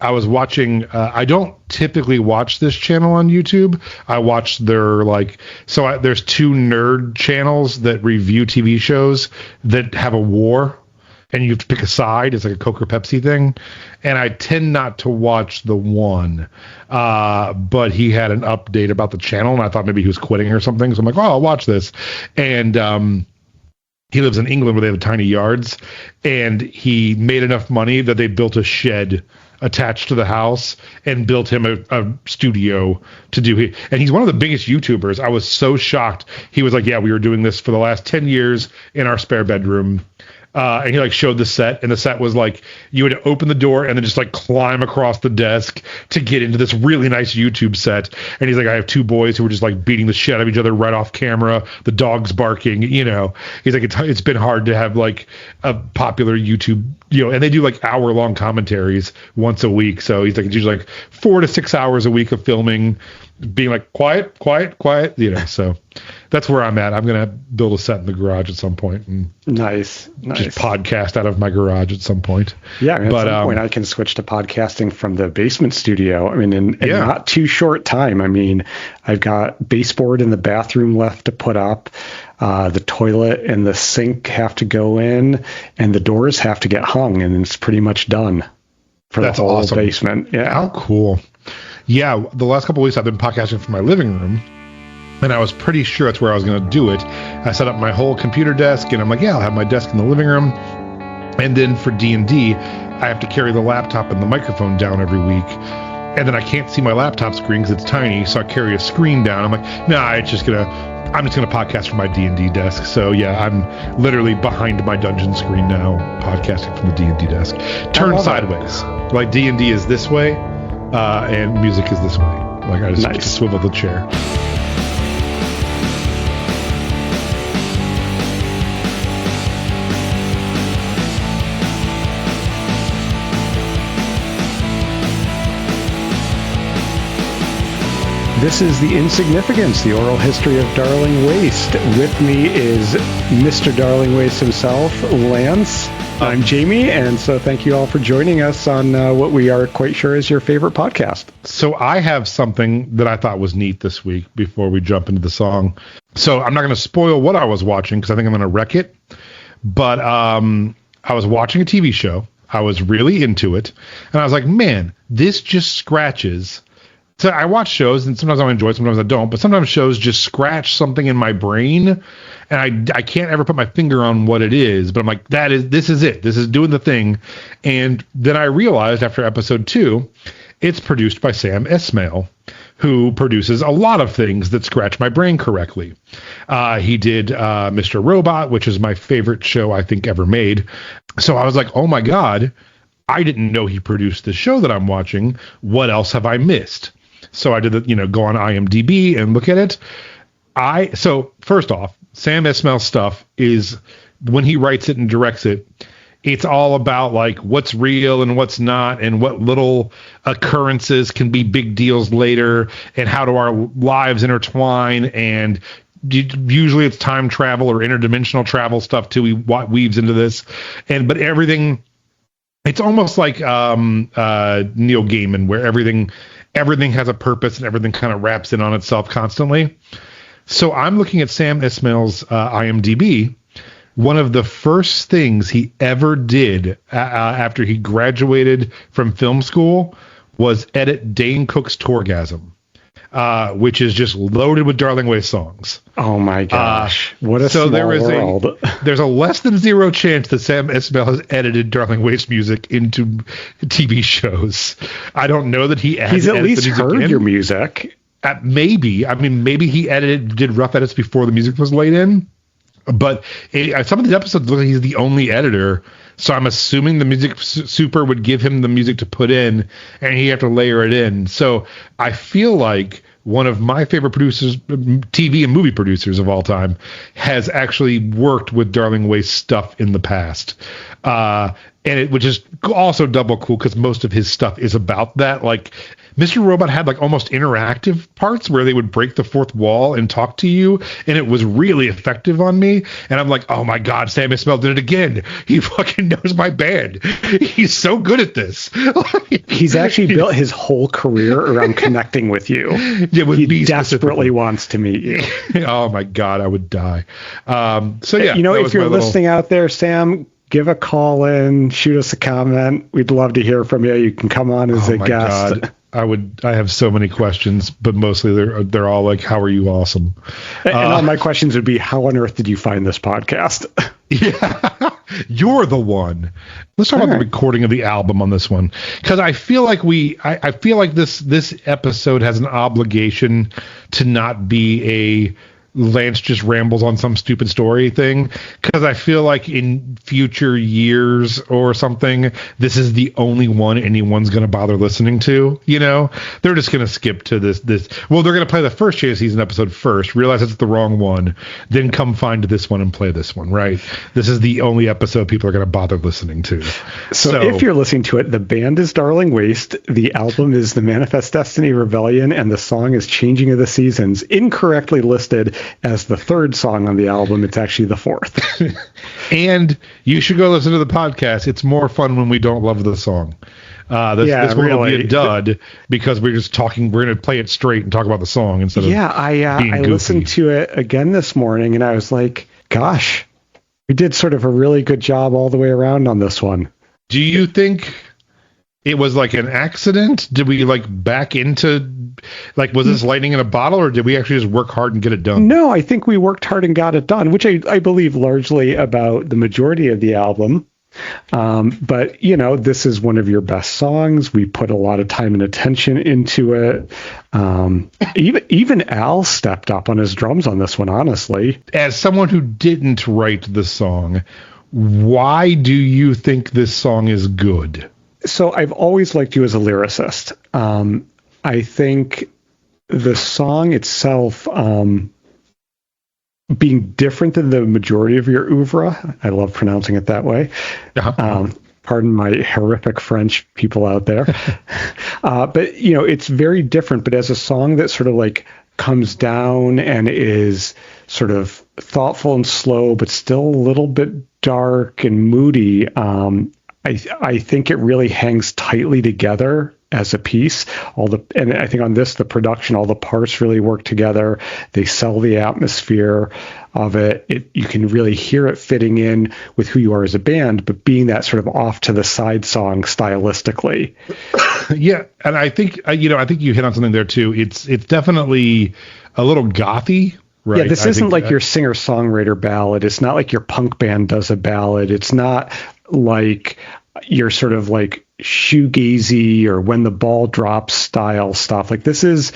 I was watching, I don't typically watch this channel on YouTube. I watch their there's two nerd channels that review TV shows that have a war and you have to pick a side. It's like a Coke or Pepsi thing. And I tend not to watch the one. But he had an update about the channel and I thought maybe he was quitting or something. So I'm like, oh, I'll watch this. And, he lives in England where they have tiny yards, and he made enough money that they built a shed attached to the house and built him a studio to do it. And he's one of the biggest YouTubers. I was so shocked. He was like, yeah, we were doing this for the last 10 years in our spare bedroom. And he showed the set, and the set was you would open the door and then just climb across the desk to get into this really nice YouTube set. And he's like, I have two boys who were just beating the shit out of each other right off camera. The dog's barking, He's like, it's been hard to have a popular YouTube, and they do hour-long commentaries once a week. So he's like, it's usually 4 to 6 hours a week of filming, being quiet, so that's where I'm at. I'm going to build a set in the garage at some point and nice just podcast out of my garage at some point. Yeah. At some point I can switch to podcasting from the basement studio. I mean, in not too short time. I mean, I've got baseboard in the bathroom left to put up. The toilet and the sink have to go in and the doors have to get hung, and it's pretty much done for the whole awesome. Basement. Yeah. How cool. Yeah, the last couple of weeks I've been podcasting from my living room, and I was pretty sure that's where I was going to do it. I set up my whole computer desk, and I'm like, yeah, I'll have my desk in the living room. And then for D&D, I have to carry the laptop and the microphone down every week. And then I can't see my laptop screen because it's tiny, so I carry a screen down. I'm like, nah, I'm just going to podcast from my D&D desk. So yeah, I'm literally behind my dungeon screen now, podcasting from the D&D desk. Turned sideways. D&D is this way. And music is this way. I just swivel the chair. This is the Insignificants, the oral history of Darling Waste. With me is Mr. Darling Waste himself, Lance. I'm Jamie, and so thank you all for joining us on what we are quite sure is your favorite podcast. So I have something that I thought was neat this week before we jump into the song. So I'm not going to spoil what I was watching because I think I'm going to wreck it. But I was watching a TV show. I was really into it. And I was like, man, this just scratches. So I watch shows, and sometimes I enjoy it, sometimes I don't. But sometimes shows just scratch something in my brain, and I can't ever put my finger on what it is. But I'm like, this is it. This is doing the thing. And then I realized after episode 2, it's produced by Sam Esmail, who produces a lot of things that scratch my brain correctly. He did Mr. Robot, which is my favorite show I think ever made. So I was like, oh my God, I didn't know he produced the show that I'm watching. What else have I missed? So I did go on IMDb and look at it. So first off, Sam Esmail's stuff is, when he writes it and directs it, it's all about what's real and what's not, and what little occurrences can be big deals later, and how do our lives intertwine. And usually it's time travel or interdimensional travel stuff too. He weaves into this, but everything, it's almost like Neil Gaiman, where everything has a purpose and everything kind of wraps in on itself constantly. So I'm looking at Sam Esmail's IMDb. One of the first things he ever did after he graduated from film school was edit Dane Cook's Tourgasm, which is just loaded with Darling Waste songs. Oh my gosh. What a small world. There's a less than zero chance that Sam Esmail has edited Darling Waste music into TV shows. I don't know that he's at least heard your music. Maybe. I mean, maybe he did rough edits before the music was laid in. But some of these episodes look like he's the only editor. So I'm assuming the music super would give him the music to put in, and he'd have to layer it in. So I feel like one of my favorite producers, TV and movie producers of all time, has actually worked with Darling Waste stuff in the past. which is also double cool because most of his stuff is about that. Like Mr. Robot had like almost interactive parts where they would break the fourth wall and talk to you, and it was really effective on me. And I'm like, oh my God, Sam Esmail did it again. He fucking knows my band. He's so good at this. He's actually built his whole career around connecting with you. Yeah, he desperately wants to meet you. Oh my God, I would die. So yeah, if you're listening out there, Sam, give a call in, shoot us a comment. We'd love to hear from you. You can come on as a guest. God. I have so many questions, but mostly they're all like, how are you awesome? And all my questions would be, how on earth did you find this podcast? Yeah, you're the one. Let's talk about the recording of the album on this one, because I feel like I feel like this episode has an obligation to not be a Lance just rambles on some stupid story thing, because I feel like in future years or something, this is the only one anyone's going to bother listening to. You know, they're just going to skip to this. Well, they're going to play the first Jay Season episode first, realize it's the wrong one, then come find this one and play this one. Right? This is the only episode people are going to bother listening to. So if you're listening to it, the band is Darling Waste, the album is The Manifest Destiny Rebellion, and the song is Changing of the Seasons, incorrectly listed as the third song on the album. It's actually the fourth. And you should go listen to the podcast. It's more fun when we don't love the song. This one will be a dud because we're just talking. We're going to play it straight and talk about the song instead of I listened to it again this morning and I was like, gosh, we did sort of a really good job all the way around on this one. Do you think it was like an accident? Did we like back into, like, was this lightning in a bottle, or did we actually just work hard and get it done? No, I think we worked hard and got it done, which I believe largely about the majority of the album. But, you know, this is one of your best songs. We put a lot of time and attention into it. Even Al stepped up on his drums on this one, honestly. As someone who didn't write the song, why do you think this song is good? So I've always liked you as a lyricist. I think the song itself, being different than the majority of your oeuvre, I love pronouncing it that way. Pardon my horrific French people out there. But, you know, it's very different. But as a song that sort of like comes down and is sort of thoughtful and slow, but still a little bit dark and moody, I think it really hangs tightly together as a piece. And I think on this, the production, all the parts really work together. They sell the atmosphere of it. You can really hear it fitting in with who you are as a band, but being that sort of off to the side song stylistically. Yeah, and I think you hit on something there too. It's definitely a little gothy. Right. Yeah, this isn't like your singer-songwriter ballad. It's not like your punk band does a ballad. It's not like your sort of like shoegazy or When the Ball Drops style stuff. Like, this is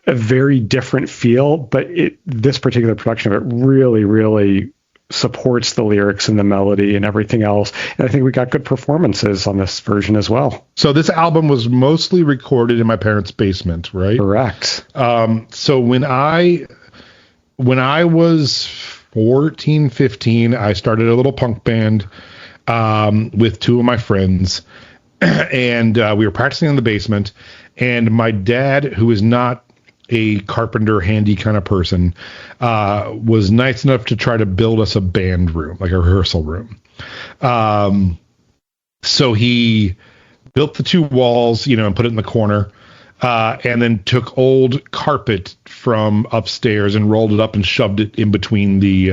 a very different feel, but this particular production of it really, really supports the lyrics and the melody and everything else. And I think we got good performances on this version as well. So this album was mostly recorded in my parents' basement, right? Correct. So when I was 14, 15, I started a little punk band with two of my friends, and we were practicing in the basement, and my dad, who is not a carpenter handy kind of person, was nice enough to try to build us a band room, like a rehearsal room. So he built the two walls, and put it in the corner. And then took old carpet from upstairs and rolled it up and shoved it in between the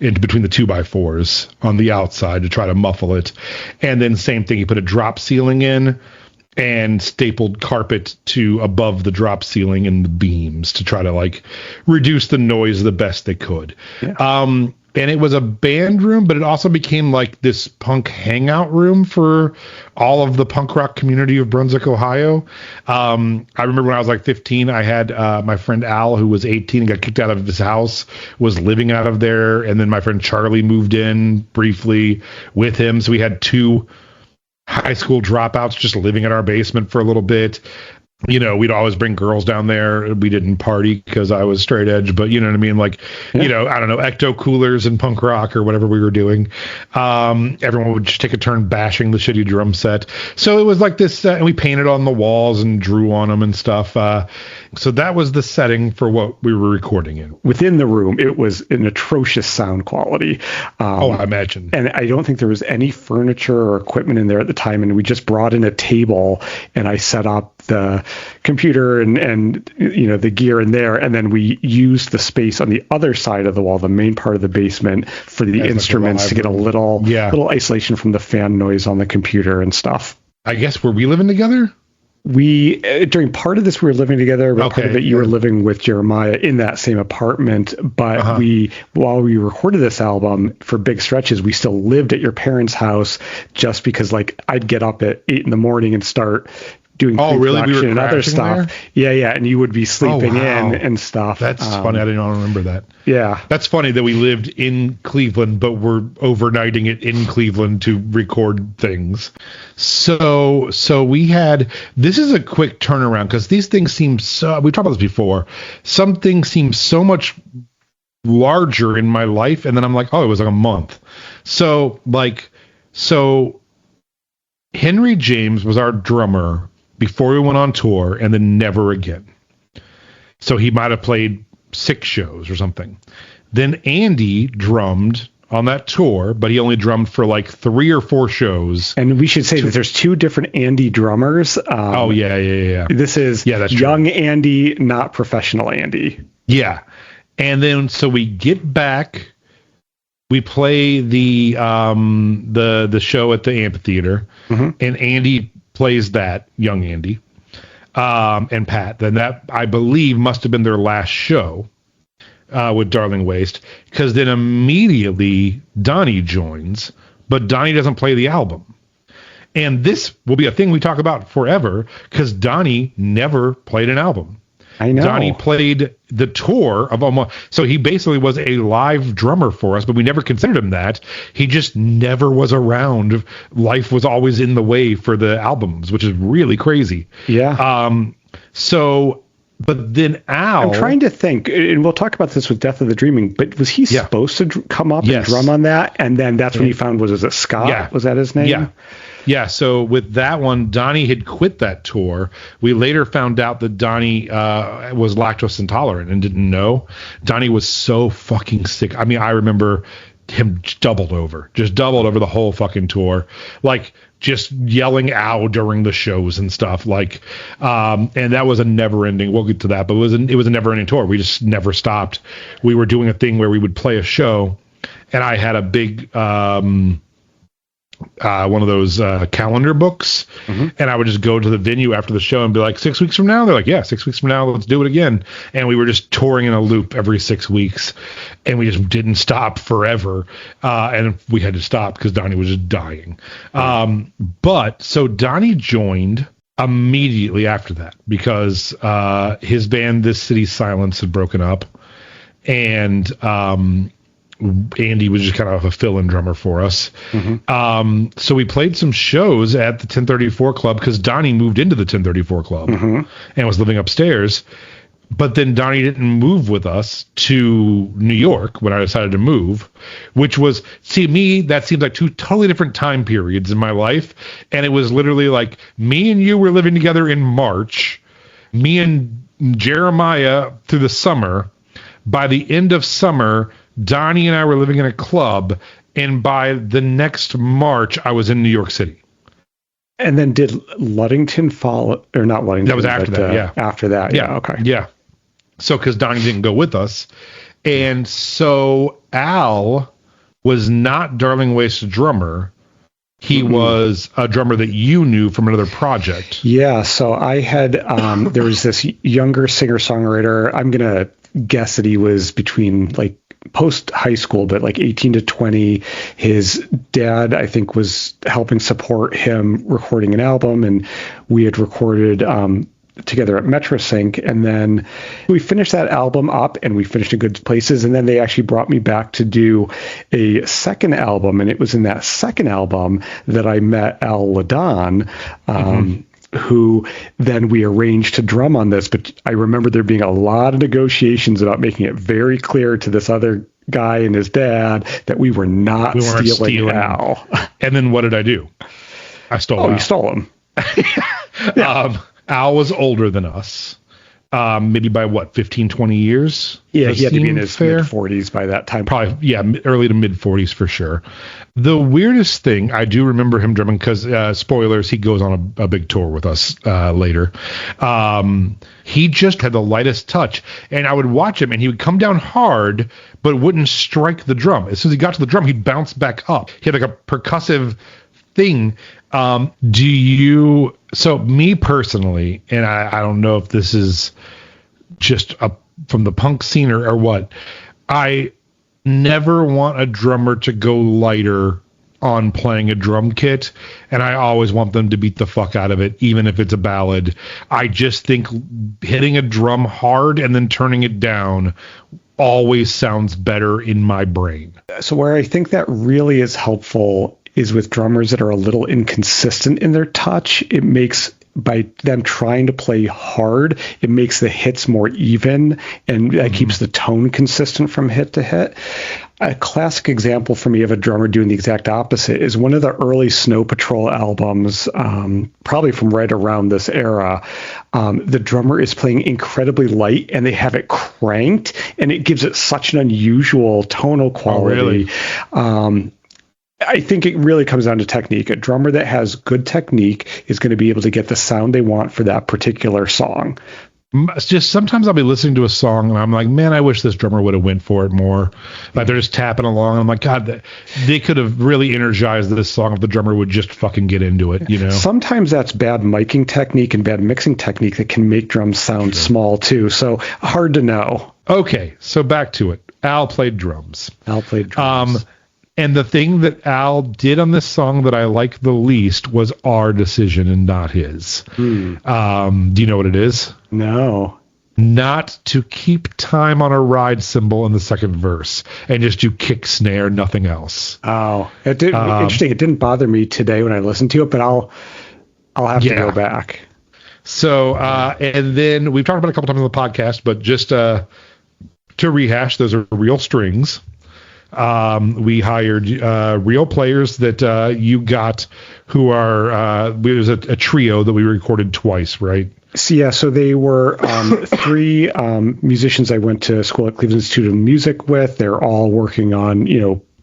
2x4s on the outside to try to muffle it. And then same thing, he put a drop ceiling in and stapled carpet to above the drop ceiling and the beams to try to like reduce the noise the best they could. Yeah. And it was a band room, but it also became like this punk hangout room for all of the punk rock community of Brunswick, Ohio. I remember when I was like 15, I had my friend Al, who was 18 and got kicked out of his house, was living out of there. And then my friend Charlie moved in briefly with him. So we had two high school dropouts just living in our basement for a little bit. we'd always bring girls down there. We didn't party because I was straight edge, but you know what I mean? Like, I don't know, ecto coolers and punk rock or whatever we were doing. Everyone would just take a turn bashing the shitty drum set. So it was like this, and we painted on the walls and drew on them and stuff. So that was the setting for what we were recording in. Within the room, it was an atrocious sound quality. I imagine. And I don't think there was any furniture or equipment in there at the time. And we just brought in a table, and I set up the computer and the gear in there. And then we used the space on the other side of the wall, the main part of the basement, for the instruments to get a little isolation from the fan noise on the computer and stuff. I guess, were we living together? We during part of this we were living together, but part of it you were living with Jeremiah in that same apartment. But while we recorded this album for big stretches, we still lived at your parents' house, just because like I'd get up at 8 a.m. and start doing pre-production and other stuff. There? Yeah, and you would be sleeping in and stuff. That's funny. I didn't remember that. Yeah. That's funny that we lived in Cleveland, but we're overnighting it in Cleveland to record things. So we had, this is a quick turnaround because these things seem so, we talked about this before, some things seem so much larger in my life. And then I'm like, it was like a month. So Henry James was our drummer before we went on tour, and then never again. So he might have played 6 shows or something. Then Andy drummed on that tour, but he only drummed for like 3 or 4 shows. And we should say that there's 2 different Andy drummers. Yeah. This is that's young true. Andy, not professional Andy. Yeah. And then so we get back, we play the show at the amphitheater, and Andy plays that, young Andy, and Pat. Then that, I believe, must have been their last show with Darling Waste, because then immediately Donnie joins, but Donnie doesn't play the album. And this will be a thing we talk about forever, because Donnie never played an album. I know. Donnie played the tour of almost, so he basically was a live drummer for us, but we never considered him that. He just never was around. Life was always in the way for the albums, which is really crazy. Yeah. But then Al, I'm trying to think, and we'll talk about this with Death of the Dreaming, but was he supposed to come up and drum on that? And then that's when he found, was it Scott? Yeah. Was that his name? Yeah, so with that one, Donnie had quit that tour. We later found out that Donnie was lactose intolerant and didn't know. Donnie was so fucking sick. I mean, I remember him doubled over the whole fucking tour. Like, just yelling ow during the shows and stuff. Like, and that was a never ending, we'll get to that, but it was a never ending tour. We just never stopped. We were doing a thing where we would play a show, and I had a big, one of those calendar books, and I would just go to the venue after the show and be like, 6 weeks from now? They're like, yeah, 6 weeks from now, let's do it again. And we were just touring in a loop every 6 weeks, and we just didn't stop forever. And we had to stop because Donnie was just dying. But so Donnie joined immediately after that because his band, This City's Silence, had broken up, and Andy was just kind of a fill-in drummer for us. So we played some shows at the 1034 Club because Donnie moved into the 1034 Club and was living upstairs. But then Donnie didn't move with us to New York when I decided to move, which was, that seems like 2 totally different time periods in my life. And it was literally like me and you were living together in March, me and Jeremiah through the summer. By the end of summer, Donnie and I were living in a club, and by the next March, I was in New York City. And then did Ludington follow, or not Ludington? That was after that, yeah. After that, yeah, okay. Yeah. So, because Donnie didn't go with us. And so Al was not Darling Waste's drummer. He was a drummer that you knew from another project. Yeah, so I had, there was this younger singer-songwriter. I'm going to guess that he was between, like, post high school, but like 18 to 20. His dad, I think, was helping support him recording an album, and we had recorded together at Metrosync, and then we finished that album up and we finished in good places, and then they actually brought me back to do a second album, and it was in that second album that I met Al Ladon, who then we arranged to drum on this. But I remember there being a lot of negotiations about making it very clear to this other guy and his dad that we weren't stealing Al. And then what did I do? I stole Al. You stole him. Al was older than us. Maybe by 15, 20 years? Yeah, he had to be in his mid-40s by that time. Probably, yeah, early to mid-40s for sure. The weirdest thing, I do remember him drumming because, spoilers, he goes on a big tour with us later. He just had the lightest touch, and I would watch him, and he would come down hard, but wouldn't strike the drum. As soon as he got to the drum, he'd bounce back up. He had like a percussive thing. So me personally, and I don't know if this is just from the punk scene or what, I never want a drummer to go lighter on playing a drum kit, and I always want them to beat the fuck out of it, even if it's a ballad. I just think hitting a drum hard and then turning it down always sounds better in my brain. So where I think that really is helpful is with drummers that are a little inconsistent in their touch. It makes, by them trying to play hard, it makes the hits more even, and that keeps the tone consistent from hit to hit. A classic example for me of a drummer doing the exact opposite is one of the early Snow Patrol albums, probably from right around this era. The drummer is playing incredibly light, and they have it cranked, and it gives it such an unusual tonal quality. Oh, really? I think it really comes down to technique. A drummer that has good technique is going to be able to get the sound they want for that particular song. It's just sometimes I'll be listening to a song and I'm like, man, I wish this drummer would have went for it more. Like they're just tapping along. And I'm like, God, they could have really energized this song if the drummer would just fucking get into it, you know? Sometimes that's bad miking technique and bad mixing technique that can make drums sound small too. So hard to know. Okay, so back to it. Al played drums. And the thing that Al did on this song that I like the least was our decision and not his. Do you know what it is? No. Not to keep time on a ride cymbal in the second verse and just do kick, snare, nothing else. Oh, it did. Interesting. It didn't bother me today when I listened to it, but I'll have to go back. So, and then we've talked about it a couple times on the podcast, but just to rehash, those are real strings. We hired real players that you got who are it was a trio that we recorded twice, right? So they were three musicians I went to school at Cleveland Institute of Music with. They're all working on,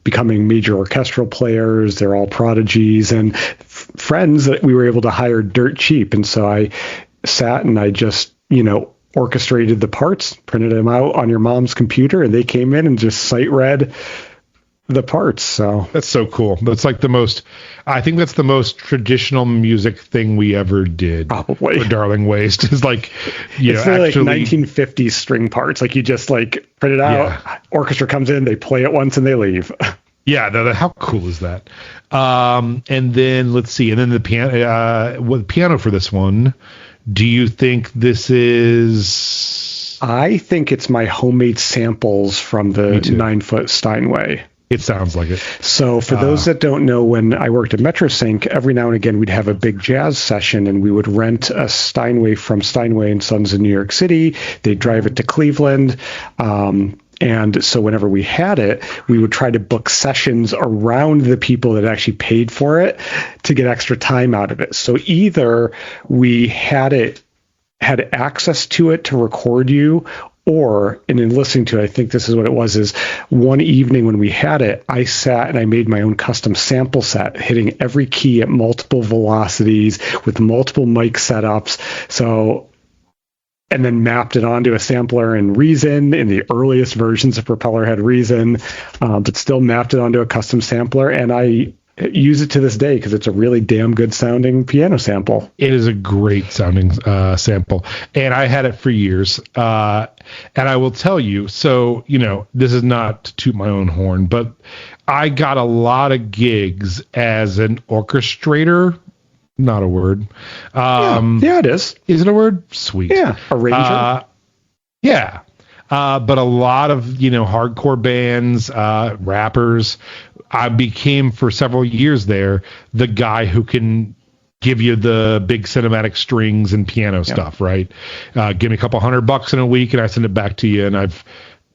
becoming major orchestral players. They're all prodigies and friends that we were able to hire dirt cheap. And so I sat and I just, orchestrated the parts, printed them out on your mom's computer, and they came in and just sight read the parts. So that's so cool. That's like I think that's the most traditional music thing we ever did. Probably. For Darling Waste is like, it's really like 1950s string parts. Like you just print it out, orchestra comes in, they play it once and they leave. Yeah, how cool is that? And then let's see, and then the piano for this one. Do you think this is... I think it's my homemade samples from the 9-foot Steinway. It sounds like it. So for those that don't know, when I worked at MetroSync, every now and again we'd have a big jazz session and we would rent a Steinway from Steinway & Sons in New York City. They'd drive it to Cleveland. And so whenever we had it, we would try to book sessions around the people that actually paid for it to get extra time out of it. So either we had access to it to record you, and in listening to it, I think this is what it was, is one evening when we had it, I sat and I made my own custom sample set, hitting every key at multiple velocities with multiple mic setups. And then mapped it onto a sampler in Reason. In the earliest versions of Propeller had Reason, but still mapped it onto a custom sampler. And I use it to this day because it's a really damn good sounding piano sample. It is a great sounding sample. And I had it for years. And I will tell you, so, this is not to toot my own horn, but I got a lot of gigs as an orchestrator. Not a word. Yeah, it is. Is it a word? Sweet. Yeah. Arranger. Yeah. But a lot of, hardcore bands, rappers, I became for several years there the guy who can give you the big cinematic strings and piano stuff, right? Give me a couple $100 in a week and I send it back to you and I've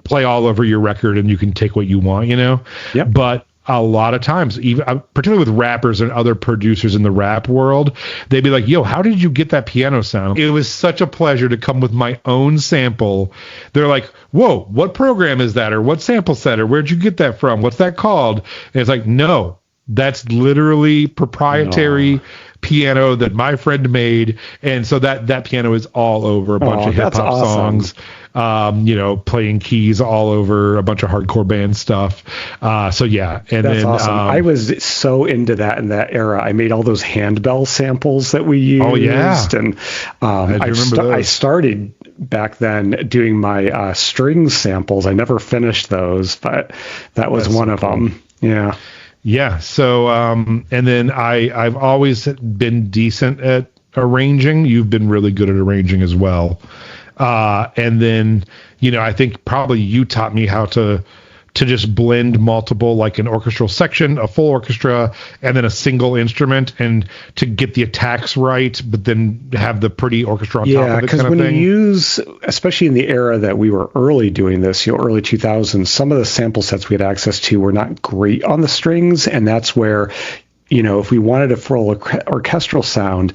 play all over your record and you can take what you want, Yep. But a lot of times, even particularly with rappers and other producers in the rap world, they'd be like, yo, how did you get that piano sound? It was such a pleasure to come with my own sample. They're like, whoa, what program is that? Or what sample set? Or where'd you get that from? What's that called? And it's like, no, that's literally proprietary piano that my friend made. And so that piano is all over a bunch of hip hop songs. Playing keys all over a bunch of hardcore band stuff. So yeah, and that's awesome. I was so into that in that era. I made all those handbell samples that we used. Oh yeah, and I started back then doing my string samples. I never finished those, but that was one of them. Yeah. Yeah. So and then I've always been decent at arranging. You've been really good at arranging as well. And then, I think probably you taught me how to just blend multiple, like an orchestral section, a full orchestra, and then a single instrument, and to get the attacks right, but then have the pretty orchestra on top of it. Yeah, because when you use, especially in the era that we were early doing this, early 2000s, some of the sample sets we had access to were not great on the strings, and that's where, if we wanted a full orchestral sound,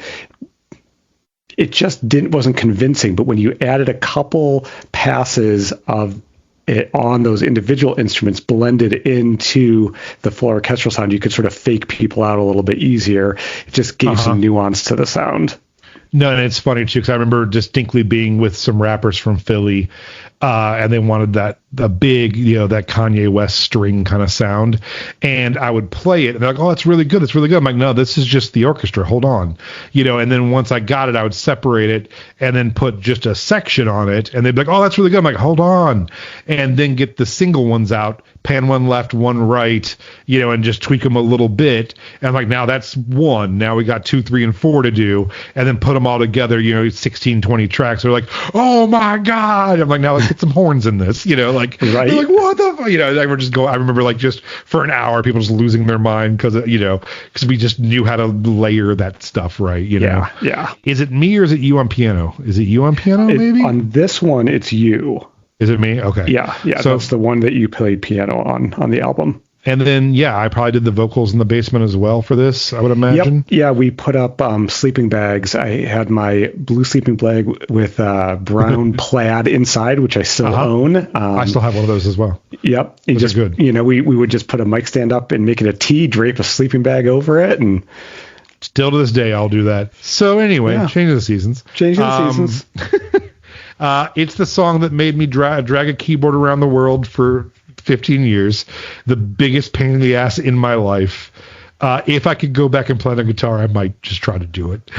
it just wasn't convincing. But when you added a couple passes of it on those individual instruments blended into the full orchestral sound, you could sort of fake people out a little bit easier. It just gave some nuance to the sound. No, and it's funny too, because I remember distinctly being with some rappers from Philly, and they wanted the big, that Kanye West string kind of sound, and I would play it, and they're like, "Oh, that's really good. That's really good." I'm like, "No, this is just the orchestra. Hold on," And then once I got it, I would separate it and then put just a section on it, and they'd be like, "Oh, that's really good." I'm like, "Hold on," and then get the single ones out, pan one left, one right, and just tweak them a little bit. And I'm like, now that's one. Now we got 2, 3, and 4 to do, and then put them all together. 16, 20 tracks. They're like, "Oh my god!" I'm like, now let's get some horns in this. Right. They're like, what the fuck? I remember just for an hour, people just losing their mind because we just knew how to layer that stuff right. Yeah. Is it me or is it you on piano? Is it you on piano? Maybe on this one, it's you. Is it me? Okay. Yeah. So that's the one that you played piano on the album. And then, I probably did the vocals in the basement as well for this, I would imagine. Yep. Yeah, we put up sleeping bags. I had my blue sleeping bag with brown plaid inside, which I still own. I still have one of those as well. Yep. Those are good. We would just put a mic stand up and make it a T, drape a sleeping bag over it, and still to this day, I'll do that. So anyway, Change of the Seasons. Change of the Seasons. It's the song that made me drag a keyboard around the world for 15 years, the biggest pain in the ass in my life. If I could go back and play the guitar, I might just try to do it.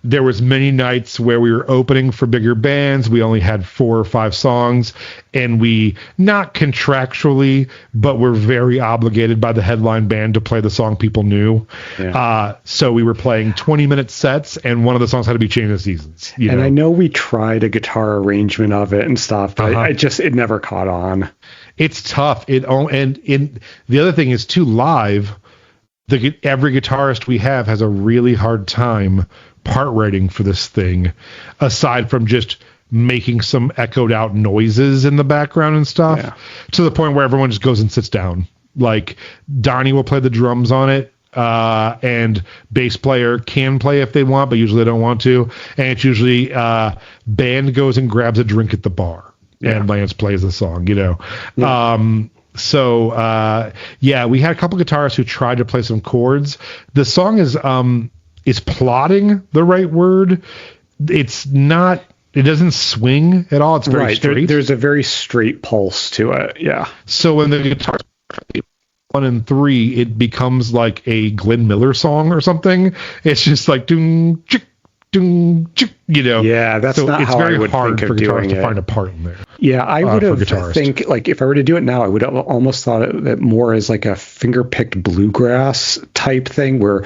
There was many nights where we were opening for bigger bands. We only had 4 or 5 songs, and we, not contractually, but we're very obligated by the headline band to play the song people knew. Yeah. So we were playing 20-minute sets, and one of the songs had to be Change of the Seasons. I know we tried a guitar arrangement of it and stuff, but it never caught on. It's tough. The other thing is too, live, every guitarist we have has a really hard time part rating for this thing, aside from just making some echoed out noises in the background and stuff, to the point where everyone just goes and sits down. Like Donnie will play the drums on it, and bass player can play if they want, but usually they don't want to. And it's usually band goes and grabs a drink at the bar. And Lance plays the song, Yeah. So we had a couple guitarists who tried to play some chords. The song is plotting the right word. It's not. It doesn't swing at all. It's very straight. There's a very straight pulse to it. Yeah. So when the guitar 1 and 3, it becomes like a Glenn Miller song or something. It's just like doom chick. Yeah, that's not how I would think of doing it. To find a part in there. Yeah, I would think like if I were to do it now, I would have almost thought of it more as like a finger-picked bluegrass type thing, where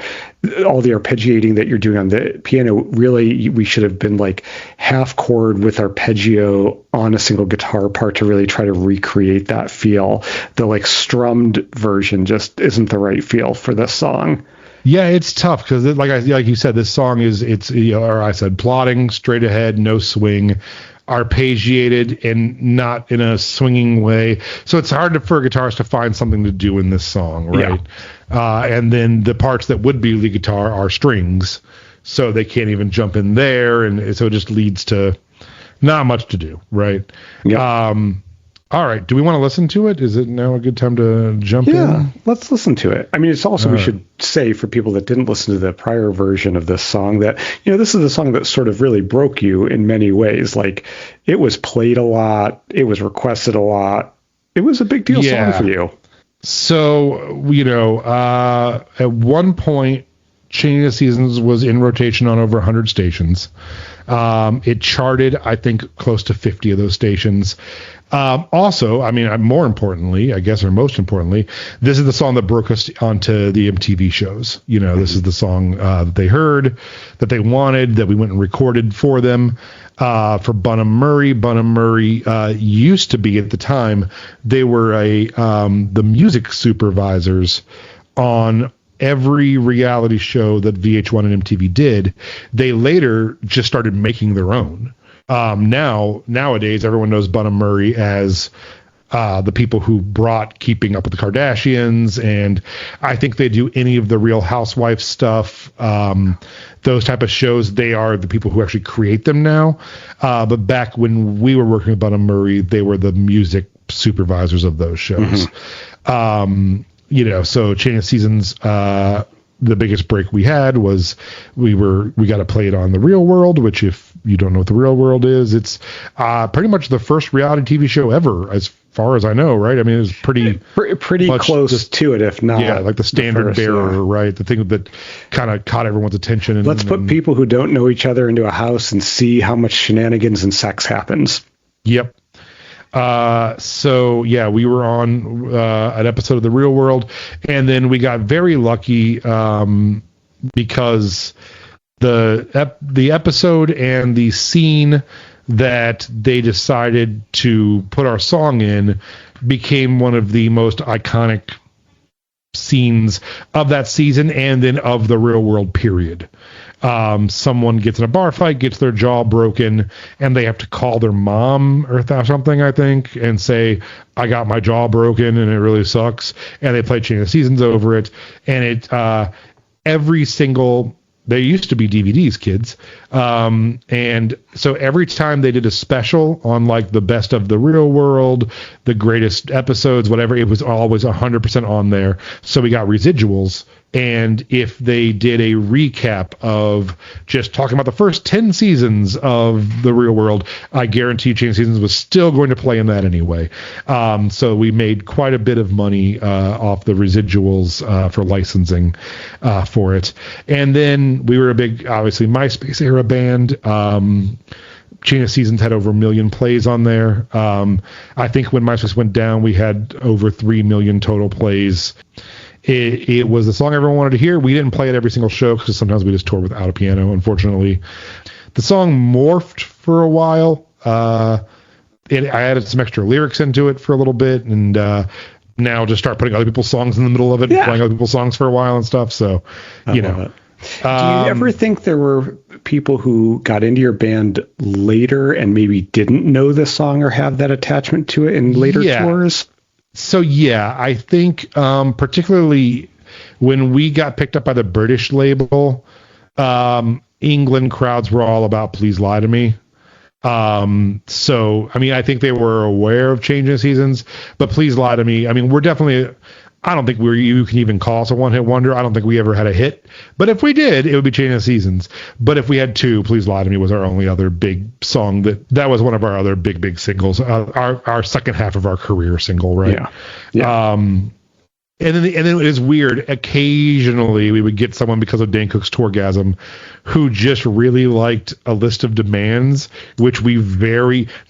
all the arpeggiating that you're doing on the piano, really, we should have been like half chord with arpeggio on a single guitar part to really try to recreate that feel. The like strummed version just isn't the right feel for this song. Yeah, it's tough because, like you said, this song it's or I said, plodding, straight ahead, no swing, arpeggiated, and not in a swinging way. So it's hard for guitarists to find something to do in this song, right? Yeah. And then the parts that would be lead guitar are strings, so they can't even jump in there, and so it just leads to not much to do, right? Yeah. All right. Do we want to listen to it? Is it now a good time to jump in? Yeah, let's listen to it. I mean, it's also, we should say for people that didn't listen to the prior version of this song that, this is a song that sort of really broke you in many ways. Like, it was played a lot. It was requested a lot. It was a big deal song for you. So, at one point, Changing the Seasons was in rotation on over 100 stations. It charted, I think, close to 50 of those stations. Also, I mean, more importantly, I guess, or most importantly, this is the song that broke us onto the MTV shows. This is the song that they heard, that they wanted, that we went and recorded for them. For Bunham Murray. Bunham Murray used to be, at the time, they were the music supervisors on every reality show that VH1 and MTV did. They later just started making their own. Nowadays, everyone knows Bunham Murray as the people who brought Keeping Up with the Kardashians, and I think they do any of the Real Housewives stuff, those type of shows. They are the people who actually create them now. But back when we were working with Bunham Murray, they were the music supervisors of those shows. So Chain of Seasons, the biggest break we had was we got to play it on The Real World, which, if you don't know what The Real World is, it's pretty much the first reality TV show ever, as far as I know, right? I mean, it was pretty close to it, if not. Like the standard bearer, right? The thing that kind of caught everyone's attention. Let's put people who don't know each other into a house and see how much shenanigans and sex happens. Yep. We were on an episode of The Real World, and then we got very lucky because the episode and the scene that they decided to put our song in became one of the most iconic scenes of that season and then of The Real World period. Someone gets in a bar fight, gets their jaw broken, and they have to call their mom or something, I think, and say, I got my jaw broken and it really sucks. And they play Chain of Seasons over it. And they used to be DVDs, kids. And so every time they did a special on like the best of The Real World, the greatest episodes, whatever, it was always 100% on there. So we got residuals. And if they did a recap of just talking about the first 10 seasons of The Real World, I guarantee Chain of Seasons was still going to play in that anyway. So we made quite a bit of money off the residuals for licensing for it. And then we were a big, obviously, MySpace era band. Chain of Seasons had over 1 million plays on there. I think when MySpace went down, we had over 3 million total plays. It was the song everyone wanted to hear. We didn't play it every single show because sometimes we just toured without a piano, unfortunately. The song morphed for a while. I added some extra lyrics into it for a little bit, and now just start putting other people's songs in the middle of it, and playing other people's songs for a while and stuff. So, Do you ever think there were people who got into your band later and maybe didn't know this song or have that attachment to it in later tours? So, I think particularly when we got picked up by the British label, England crowds were all about Please Lie to Me. So, I mean, I think they were aware of Changing Seasons, but Please Lie to Me, I mean, we're definitely, I don't think you can even call us a one-hit wonder. I don't think we ever had a hit. But if we did, it would be Chain of Seasons. But if we had two, Please Lie to Me was our only other big song. That was one of our other big singles. Our second half of our career single, right? Yeah. And then it is weird. Occasionally, we would get someone because of Dane Cook's Tourgasm who just really liked A List of Demands, which we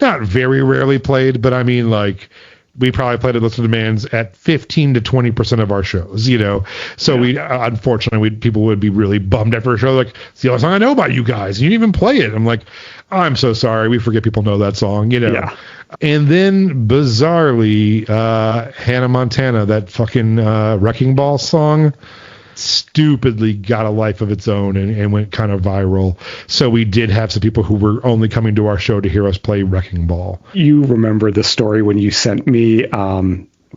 not very rarely played, but I mean, like, we probably played A List of Demands at 15 to 20% of our shows, So we, unfortunately, people would be really bummed after a show. Like, it's the only song I know about you guys. And you didn't even play it. I'm like, I'm so sorry. We forget people know that song, Yeah. And then, bizarrely, Hannah Montana, that fucking Wrecking Ball song. stupidly got a life of its own and went kind of viral. So we did have some people who were only coming to our show to hear us play Wrecking Ball. You remember the story when you sent me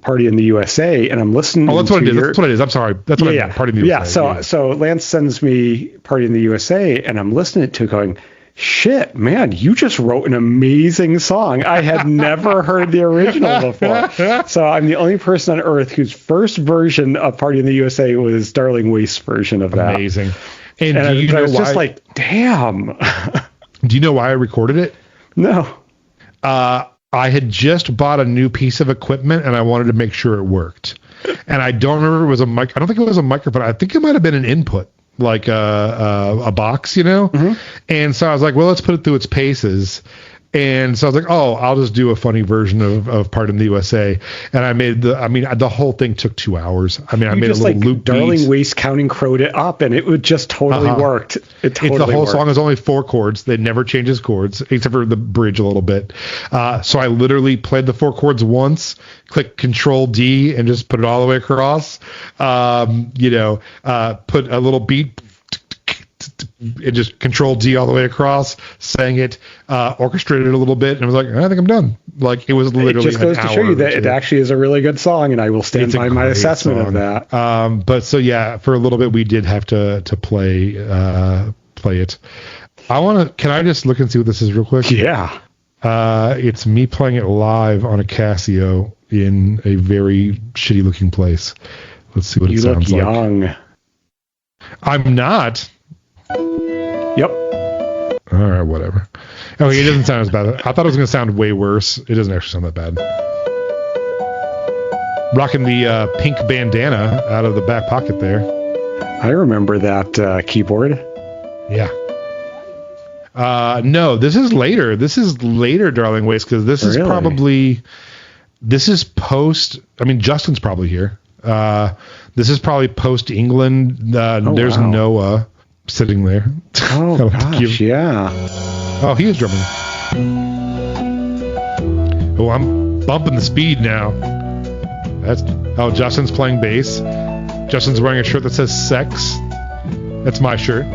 Party in the USA, and I'm listening. Oh, that's what it is. That's what it is. I'm sorry. That's what I meant. Party in the USA. Yeah. So Lance sends me Party in the USA, and I'm listening to it going, shit, man, you just wrote an amazing song. I had never heard the original before. So I'm the only person on earth whose first version of Party in the USA was Darling Waste's version of that. Amazing. And I was just like, damn. Do you know why I recorded it? No. I had just bought a new piece of equipment and I wanted to make sure it worked. And I don't remember if it was a mic. I don't think it was a microphone. I think it might have been an input, like a box, you know? Mm-hmm. And so I was like, well, let's put it through its paces. And so I was like, oh, I'll just do a funny version of Part in the USA. And I made the whole thing took 2 hours. I made a little loop Darling beat. Waste Counting Crowed it up, and it would just totally worked. It totally the whole worked. song is only 4 chords. They never change his chords, except for the bridge a little bit. So I literally played the 4 chords once, click Control D, and just put it all the way across. Put a little beat, and just Control D all the way across, sang it, orchestrated it a little bit, and I was like, I think I'm done. Like, it was literally. It just goes to show you that it actually is a really good song, and I will stand by my assessment of that. But so yeah, for a little bit we did have to play it. Can I just look and see what this is real quick? Yeah. It's me playing it live on a Casio in a very shitty looking place. Let's see what it sounds like. You look young. I'm not. Yep. All right, whatever. Okay, it doesn't sound as bad. I thought it was going to sound way worse. It doesn't actually sound that bad. Rocking the pink bandana out of the back pocket there. I remember that keyboard. Yeah. No, this is later. This is later, Darling Waste, because this is post. I mean, Justin's probably here. This is probably post England. There's Noah sitting there. Oh gosh, yeah. Oh, he is drumming. Oh, I'm bumping the speed now. Justin's playing bass. Justin's wearing a shirt that says sex. That's my shirt.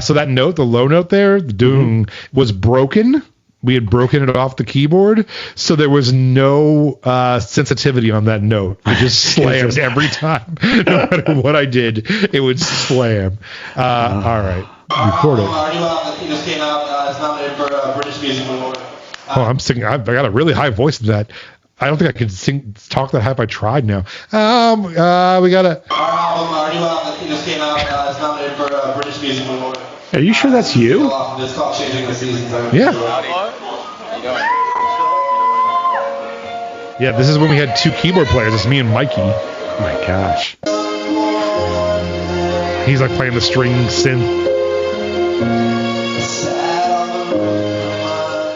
So that note, the low note there, the doom, was broken. We had broken it off the keyboard, so there was no sensitivity on that note. It just slammed every time. No matter what I did, it would slam. All right, record it. Our new album that just came out is nominated for a British Music Award. I'm singing. I got a really high voice in that. I don't think I could talk that high if I tried now. We got a... Our new album that just came out is nominated for a British Music Award. Are you sure that's you? It's called Changing the Seasons. Yeah. Yeah, this is when we had 2 keyboard players. It's me and Mikey. Oh my gosh. He's like playing the string synth.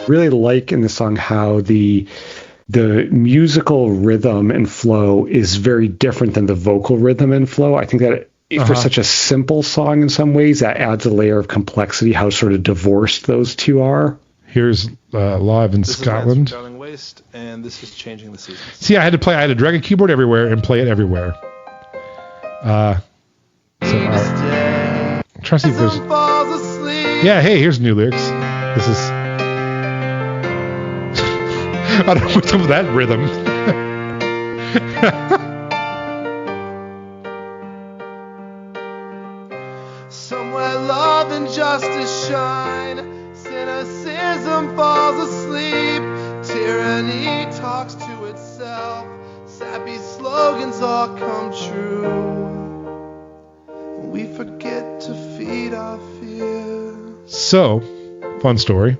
Really like in the song how the musical rhythm and flow is very different than the vocal rhythm and flow. I think that for such a simple song in some ways, that adds a layer of complexity, how sort of divorced those two are. Here's live in Scotland. This is Darling Waste, and this is Changing the Seasons. See, I had to drag a keyboard everywhere and play it everywhere. I'm trying to see if there's... Yeah, hey, here's new lyrics. This is... I don't know what's up with that rhythm. Somewhere love and justice shine, cynicism falls asleep, tyranny talks to itself, sappy slogans all come true, we forget to feed our fear. So, fun story.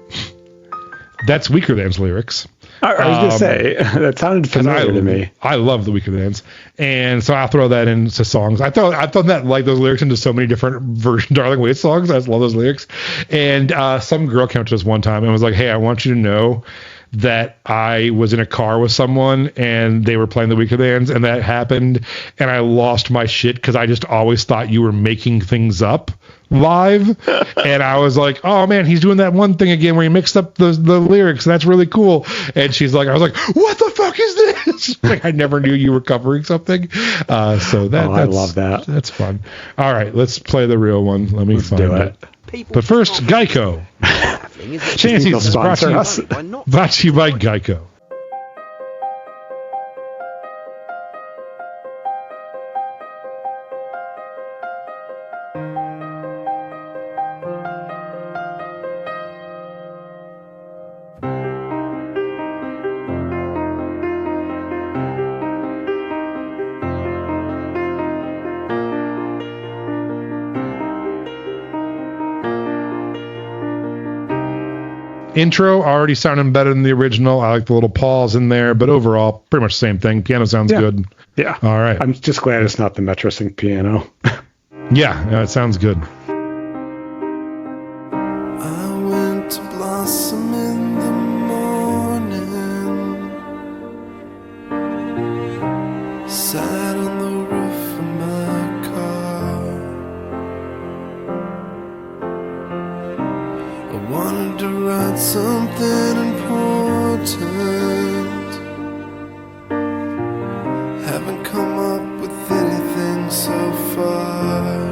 That's Weaker Than's lyrics. I was going to say, that sounded familiar to me. I love the Weaker Thans. And so I'll throw that into songs. I've thrown that, like, those lyrics into so many different version Darling Waste songs. I just love those lyrics. And some girl came up to us one time and was like, hey, I want you to know that I was in a car with someone and they were playing the Weekends, and that happened, and I lost my shit because I just always thought you were making things up live. And I was like, oh man, he's doing that one thing again where he mixed up the lyrics. That's really cool. And she's like, I was like, what the fuck is this? Like, I never knew you were covering something. I love that. That's fun. All right, let's play the real one. Let me find it. But first, Geico. Chancy is brought to you by Geico. Intro already sounding better than the original. I like the little pause in there, but overall, pretty much the same thing. Piano sounds good. Yeah. All right. I'm just glad it's not the MetroSync piano. Yeah, it sounds good. I went to Blossom in the morning, sat on the roof of my car. I wanted to write something important, haven't come up with anything so far.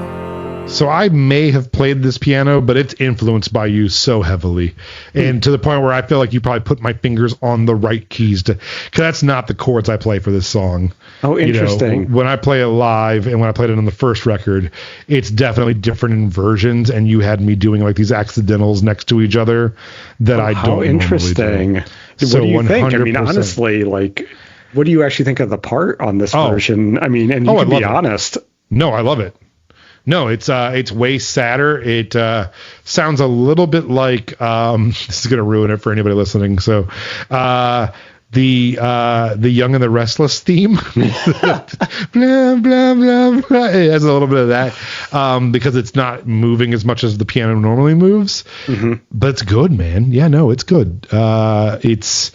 So I may have played this piano, but it's influenced by you so heavily, and to the point where I feel like you probably put my fingers on the right keys because that's not the chords I play for this song. Oh, interesting. You know, when I play it live and when I played it on the first record, it's definitely different in versions, and you had me doing like these accidentals next to each other that I don't. How interesting. Do. What So do you 100%. think? I mean, honestly, like, what do you actually think of the part on this version? I mean, and you can be honest. No, I love it. No, it's way sadder. It sounds a little bit like this is gonna ruin it for anybody listening. So the Young and the Restless theme, blah blah blah blah. It has a little bit of that because it's not moving as much as the piano normally moves. Mm-hmm. But it's good, man. Yeah, no, it's good. It's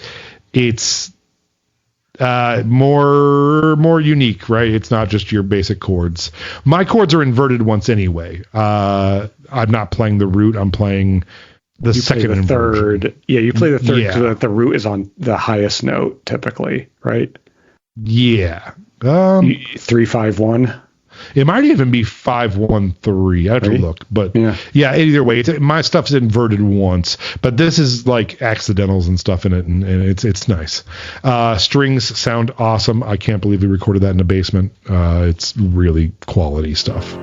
more unique, right? It's not just your basic chords. My chords are inverted once anyway. I'm not playing the root. I'm playing the second and third. Yeah, you play the third so that the root is on the highest note typically, right? Yeah. 3-5-1. It might even be 5-1-3. I have to look, but yeah. Either way, my stuff's inverted once, but this is like accidentals and stuff in it, and it's nice. Strings sound awesome. I can't believe we recorded that in the basement. It's really quality stuff.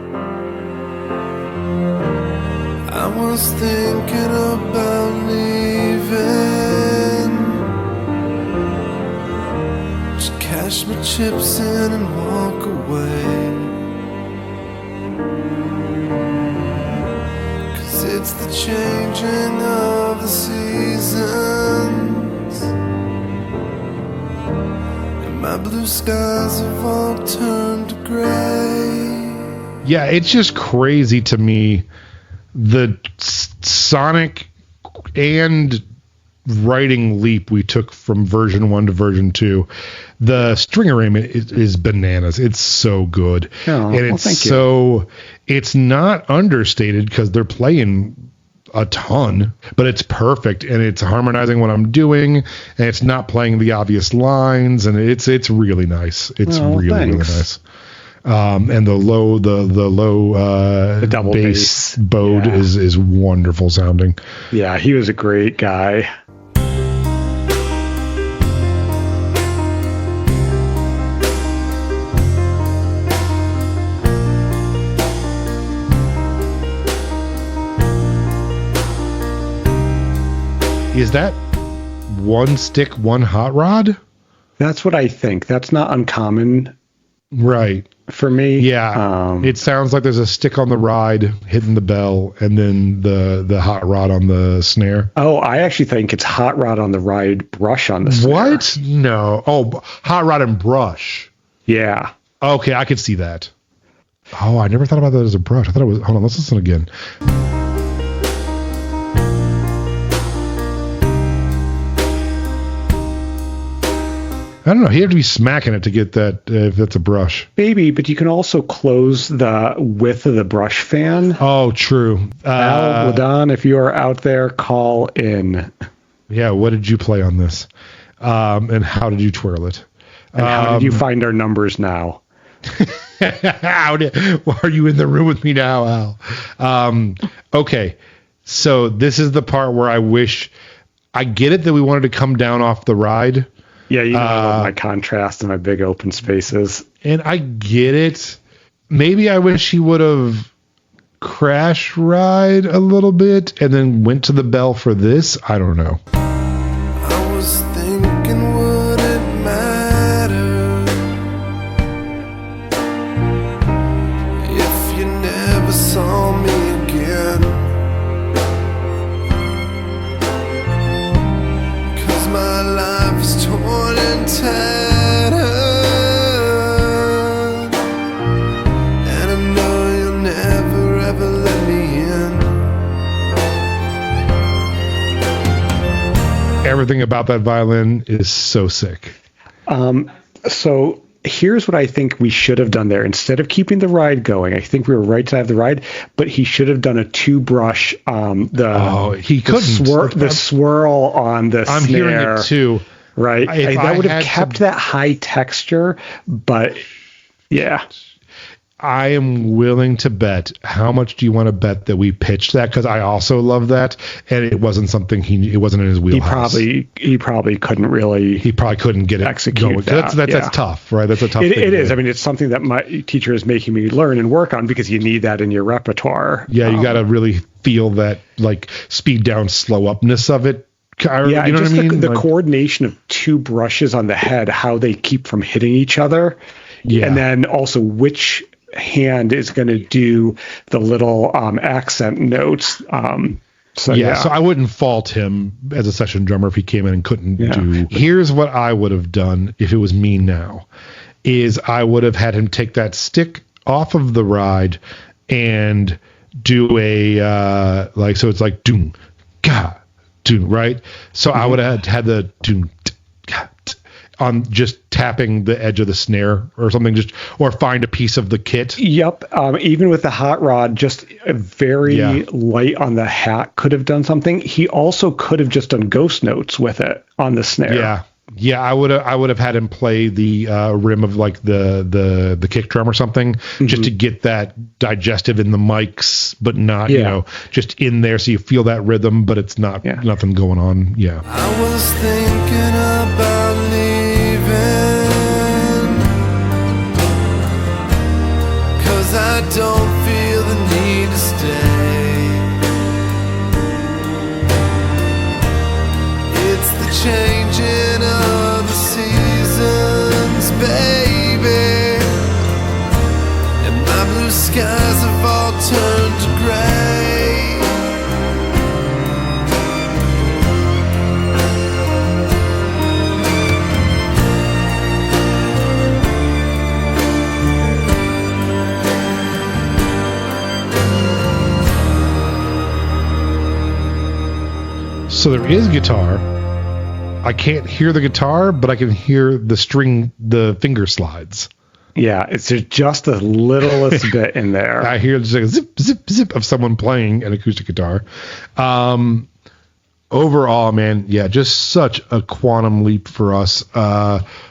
I was thinking about leaving, just cash my chips in and walk away. It's the changing of the seasons, and my blue skies have all turned to gray. Yeah, it's just crazy to me, the sonic and writing leap we took from version 1 to version 2. The string arrangement is bananas. It's so good. Oh, and it's it's not understated because they're playing a ton, but it's perfect, and it's harmonizing what I'm doing, and it's not playing the obvious lines, and it's really nice. It's really nice. And the low double bass bowed is wonderful sounding. Yeah, he was a great guy. Is that one stick, one hot rod? That's what I think. That's not uncommon. Right. For me. Yeah. It sounds like there's a stick on the ride hitting the bell and then the hot rod on the snare. Oh, I actually think it's hot rod on the ride, brush on the snare. What? No. Oh, hot rod and brush. Yeah. Okay, I could see that. Oh, I never thought about that as a brush. I thought it was... Hold on, let's listen again. I don't know. He had to be smacking it to get that, if that's a brush. Maybe, but you can also close the width of the brush fan. Oh, true. Al Ladon, if you are out there, call in. Yeah, what did you play on this? And how did you twirl it? And how did you find our numbers now? Are you in the room with me now, Al? Okay, so this is the part where I wish... I get it that we wanted to come down off the ride. Yeah, you know I love my contrast and my big open spaces. And I get it. Maybe I wish he would have crash ride a little bit and then went to the bell for this. I don't know. I was thinking, would it matter if you never saw me again? 'Cause my life is torn and tattered, and I know you'll never ever let me in. Everything about that violin is so sick. So here's what I think we should have done there. Instead of keeping the ride going, I think we were right to have the ride, but he should have done a 2-brush. He couldn't. The swirl on the I'm snare. hearing it too. Right. That would have kept that high texture, but yeah. I am willing to bet. How much do you want to bet that we pitched that? Because I also love that, and it wasn't something it wasn't in his wheelhouse. He probably couldn't really. He probably couldn't get it execute going. that. That's tough, right? That's a tough thing. It is. I mean, it's something that my teacher is making me learn and work on because you need that in your repertoire. Yeah, you got to really feel that like speed down, slow upness of it. Yeah, you know just what I mean? The coordination of 2 brushes on the head, how they keep from hitting each other. Yeah. And then also which hand is going to do the little accent notes. So I wouldn't fault him as a session drummer if he came in and couldn't do. Here's what I would have done if it was me now, is I would have had him take that stick off of the ride and do a so it's like doom, ga, doom, right? So I would have had the doom, ga, on just tapping the edge of the snare or something, or find a piece of the kit. Yep. Even with the hot rod, just very light on the hat could have done something. He also could have just done ghost notes with it on the snare. Yeah. I would have had him play the rim of like the kick drum or something, just to get that digestive in the mics, but not just in there, so you feel that rhythm, but it's not nothing going on. Yeah. I was thinking about leaving, 'cause I don't feel the need to stay. It's the changing of the seasons, baby, and my blue skies have all turned to gray. So there is guitar. I can't hear the guitar, but I can hear the finger slides. Yeah, it's just the littlest bit in there. I hear just like a zip, zip, zip of someone playing an acoustic guitar. Overall, man, just such a quantum leap for us.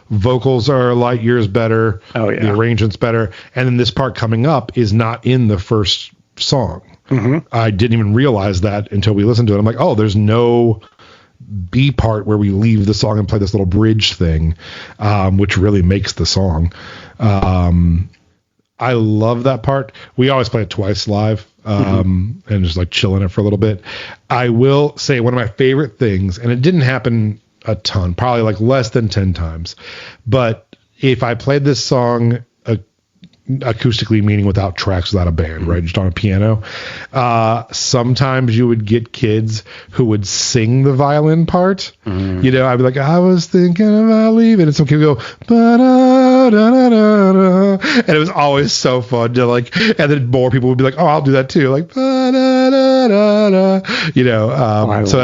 Vocals are light years better. Oh, yeah. The arrangement's better. And then this part coming up is not in the first song. Mm-hmm. I didn't even realize that until we listened to it. I'm like, oh, there's no B part where we leave the song and play this little bridge thing, which really makes the song. I love that part. We always play it twice live, and just like chilling it for a little bit. I will say one of my favorite things, and it didn't happen a ton, probably like less than 10 times, but if I played this song acoustically, meaning without tracks, without a band, right, just on a piano, sometimes you would get kids who would sing the violin part. I'd be like, I was thinking about leaving, and some kid would go ba-da-da-da-da-da, and it was always so fun to like, and then more people would be like, oh, I'll do that too, like ba-da-da-da-da, so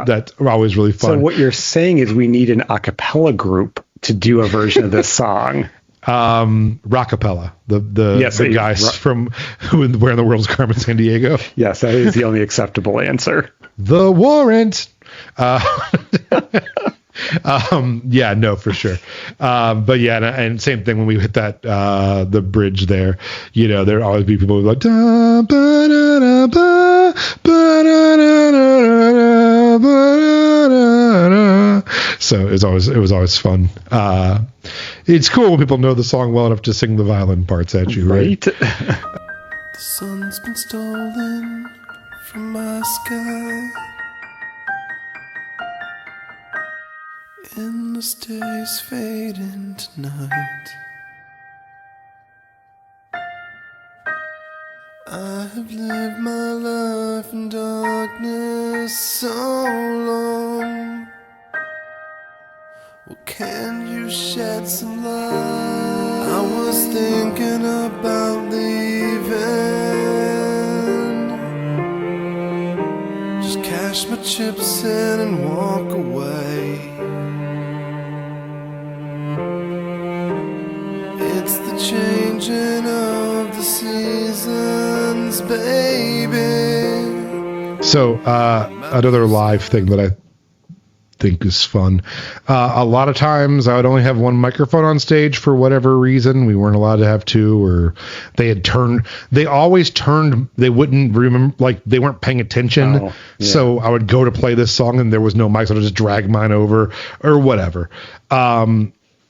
that's always really fun. So what you're saying is we need an a cappella group to do a version of this song? Rockapella, the guys from Where in the World's Carmen Sandiego. Yes, that is the only acceptable answer. The Warrant. Yeah, no, for sure. But yeah, and same thing when we hit that the bridge there. You know, there always be people who are like, da, ba, da, da, ba, ba, da, da, da, da, ba, da, da. So it was always fun. It's cool when people know the song well enough to sing the violin parts at you, right? The sun's been stolen from my sky, and the stars fading tonight. I have lived my life in darkness so long. Well, can you shed some light? I was thinking about leaving, just cash my chips in and walk away. It's the changing of the seasons, baby. So another live thing that I think is fun. A lot of times I would only have one microphone on stage for whatever reason. We weren't allowed to have two, or they wouldn't remember, like they weren't paying attention. Oh, yeah. So I would go to play this song and there was no mic, so I would just drag mine over or whatever.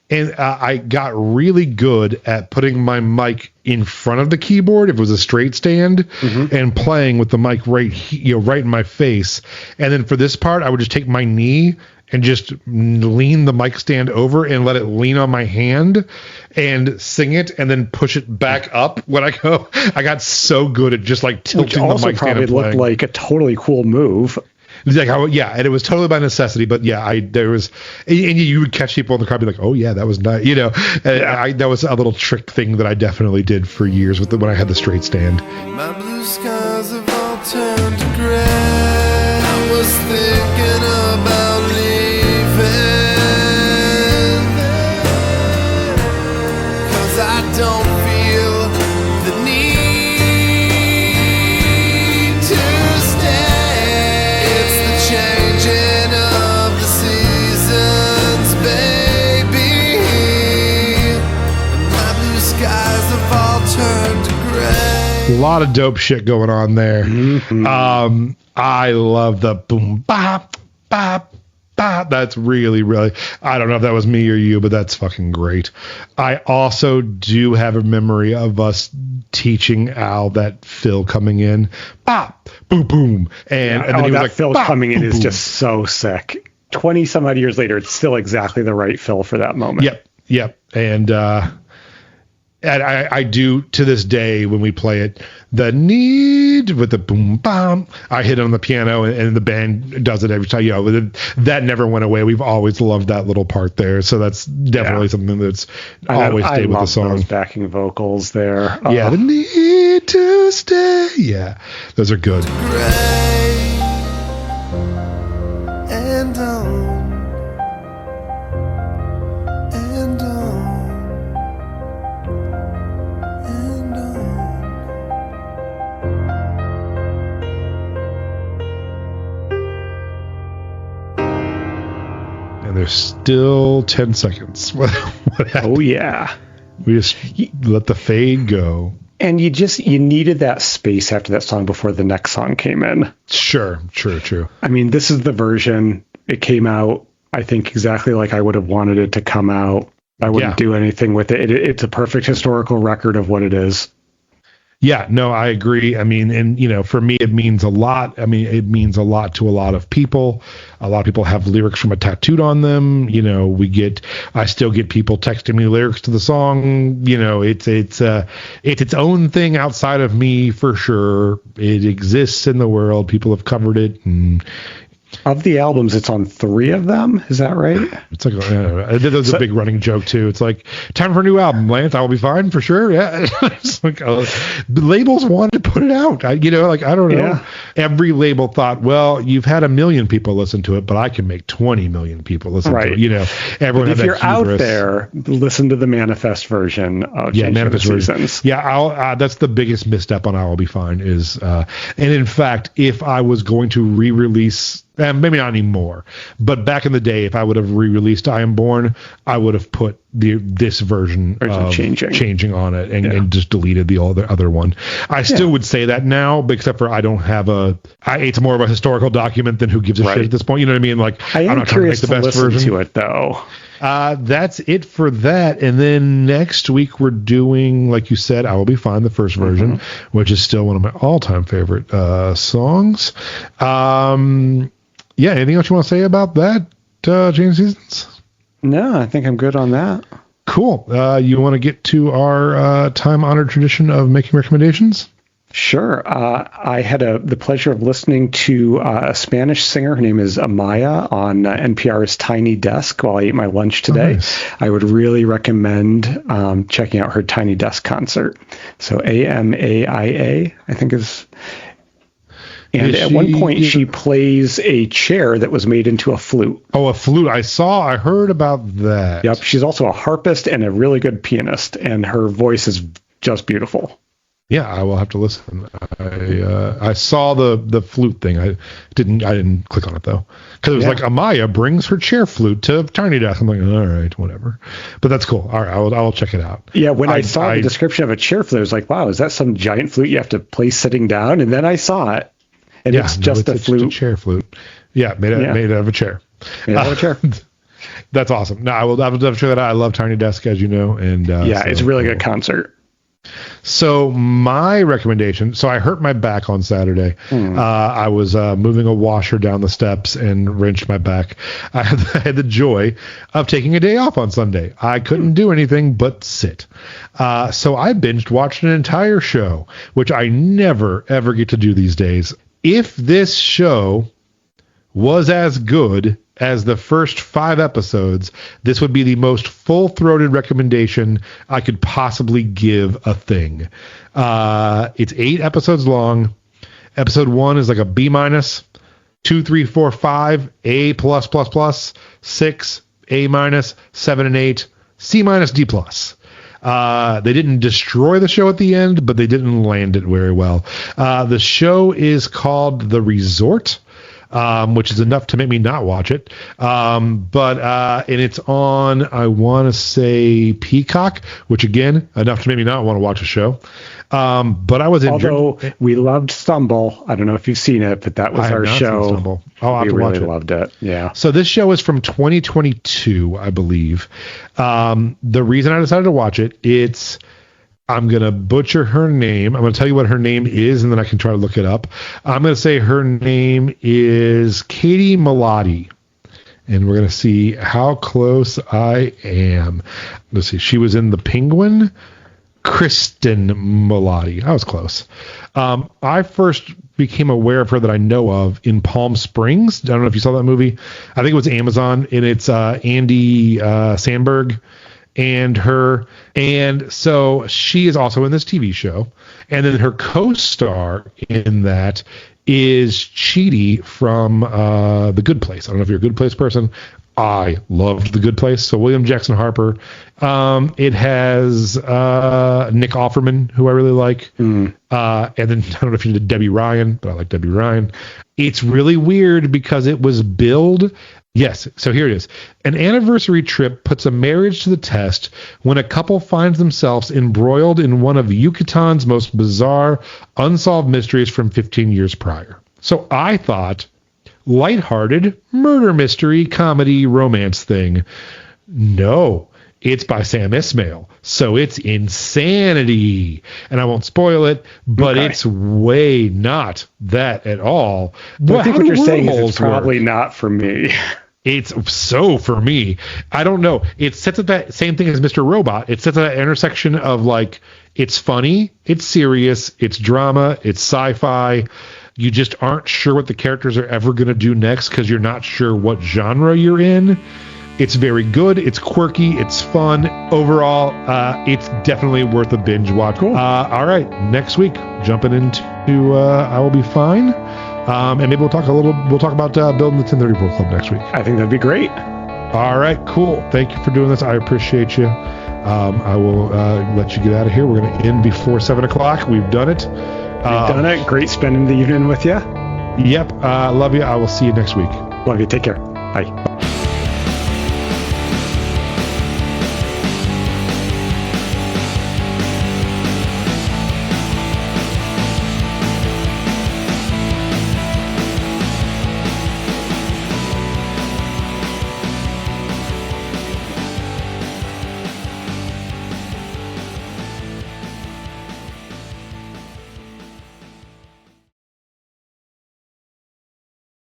And I got really good at putting my mic in front of the keyboard if it was a straight stand, and playing with the mic right in my face. And then for this part, I would just take my knee and just lean the mic stand over and let it lean on my hand and sing it, and then push it back up when I go. I got so good at just like tilting the mic stand. Which also probably looked like a totally cool move. Like and it was totally by necessity, but there was, and you would catch people in the crowd, be like, "Oh yeah, that was nice," that was a little trick thing that I definitely did for years when I had the straight stand. My blue skies have all turned to gray. I was thinking about leaving, 'cause I don't feel the need to stay. Changing of the seasons, baby. My blue skies have all turned to gray. A lot of dope shit going on there. I love the boom bop bop bop. That's really, really, I don't know if that was me or you, but that's fucking great. I also do have a memory of us teaching Al that fill coming in, bop, boom, boom, and then he was like, fill coming in is just so sick. 20 some odd years later, it's still exactly the right fill for that moment. Yep, and I do to this day when we play it, the need with the boom bam, I hit it on the piano and the band does it every time. That never went away. We've always loved that little part there, so that's definitely something that's always stayed with the song. Those backing vocals there. Yeah, the need to stay. Yeah, those are good. Gray and on and on. And there's still 10 seconds. Oh yeah. We just let the fade go. And you needed that space after that song before the next song came in. Sure. I mean, this is the version. It came out, I think, exactly like I would have wanted it to come out. I wouldn't do anything with it. It's a perfect historical record of what it is. Yeah, no, I agree. I mean, and, for me, it means a lot. I mean, it means a lot to a lot of people. A lot of people have lyrics from it tattooed on them. I still get people texting me lyrics to the song. It's its own thing outside of me for sure. It exists in the world. People have covered it, and Of the albums, it's on 3 of them. Is that right? It's like, that was a big running joke too. It's like, time for a new album, Lance. I will be fine for sure. Yeah. It's like, the labels wanted to put it out. I don't know. Yeah. Every label thought, well, you've had 1 million people listen to it, but I can make 20 million people listen to it. Everyone. If you're out there, listen to the Manifest version of Manifest Seasons. Yeah, that's the biggest misstep on I Will Be Fine is, and in fact, if I was going to re-release, maybe not anymore, but back in the day, if I would have re-released I Am Born, I would have put this version of changing on it and just deleted the other one. I still would say that now, except for I don't have it's more of a historical document than who gives a shit at this point. You know what I mean? Like, I'm not trying to make the best version to it though. That's it for that. And then next week we're doing, like you said, I Will Be Fine, the first version, which is still one of my all-time favorite songs. Anything else you want to say about that, James Seasons? No, I think I'm good on that. Cool. You want to get to our time-honored tradition of making recommendations? Sure. I had the pleasure of listening to a Spanish singer. Her name is Amaya on NPR's Tiny Desk while I ate my lunch today. Nice. I would really recommend checking out her Tiny Desk concert. So AMAIA, I think is... And at one point, she plays a chair that was made into a flute. Oh, a flute. I heard about that. Yep. She's also a harpist and a really good pianist, and her voice is just beautiful. Yeah, I will have to listen. I saw the flute thing. I didn't click on it though, because it was like Amaya brings her chair flute to Tiny Desk. I'm like, all right, whatever. But that's cool. All right, I will check it out. Yeah, when I saw the description of a chair flute, I was like, wow, is that some giant flute you have to play sitting down? And then I saw it. And it's just a flute. It's a chair flute. Yeah, made out of a chair. Made out of a chair. That's awesome. No, I will check that out. I love Tiny Desk, as you know. And it's a really good concert. So my recommendation, I hurt my back on Saturday. I was moving a washer down the steps and wrenched my back. I had the joy of taking a day off on Sunday. I couldn't do anything but sit. So I binged watched an entire show, which I never, ever get to do these days. If this show was as good as the first 5 episodes, this would be the most full-throated recommendation I could possibly give a thing. It's 8 episodes long. Episode 1 is like a B-, 2, 3, 4, 5, A+++, 6, A-, 7 and 8, C-, D+. They didn't destroy the show at the end, but they didn't land it very well. The show is called The Resort, which is enough to make me not watch it. And it's on, I want to say, Peacock, which again, enough to make me not want to watch a show. But I was injured. Although we loved Stumble. I don't know if you've seen it, but that was our show. I'll have to watch it. We loved it. Yeah. So this show is from 2022, I believe. The reason I decided to watch it, I'm going to butcher her name. I'm going to tell you what her name is, and then I can try to look it up. I'm going to say her name is Katie Melati, and we're going to see how close I am. Let's see. She was in The Penguin. Kristen Melati. I was close. I first became aware of her that I know of in Palm Springs. I don't know if you saw that movie. I think it was Amazon, and it's Andy Samberg and her. And so she is also in this TV show. And then her co-star in that is Chidi from The Good Place. I don't know if you're a Good Place person. I loved The Good Place. So William Jackson Harper. It has Nick Offerman, who I really like. And then I don't know if you did Debbie Ryan, but I like Debbie Ryan. It's really weird because it was billed. Yes, so here it is. An anniversary trip puts a marriage to the test when a couple finds themselves embroiled in one of Yucatan's most bizarre, unsolved mysteries from 15 years prior. So I thought, lighthearted murder mystery comedy romance thing. No, it's by Sam Esmail, so it's insanity. And I won't spoil it, but it's way not that at all. But I think what you're saying is it's probably not for me. It's so for me. I don't know. It sits at that same thing as Mr. Robot. It sits at that intersection of like, it's funny, it's serious, it's drama, it's sci-fi. you just aren't sure what the characters are ever going to do next because you're not sure what genre you're in. It's very good. It's quirky. It's fun. Overall, it's definitely worth a binge watch. Cool. All right. Next week, jumping into I Will Be Fine. And maybe we'll talk about building the 1034 Club next week. I think that'd be great. All right, cool. Thank you for doing this. I appreciate you. I will let you get out of here. We're going to end before 7 o'clock. We've done it. We've done it. Great spending the evening with you. Yep. Love you. I will see you next week. Love you. Take care. Bye.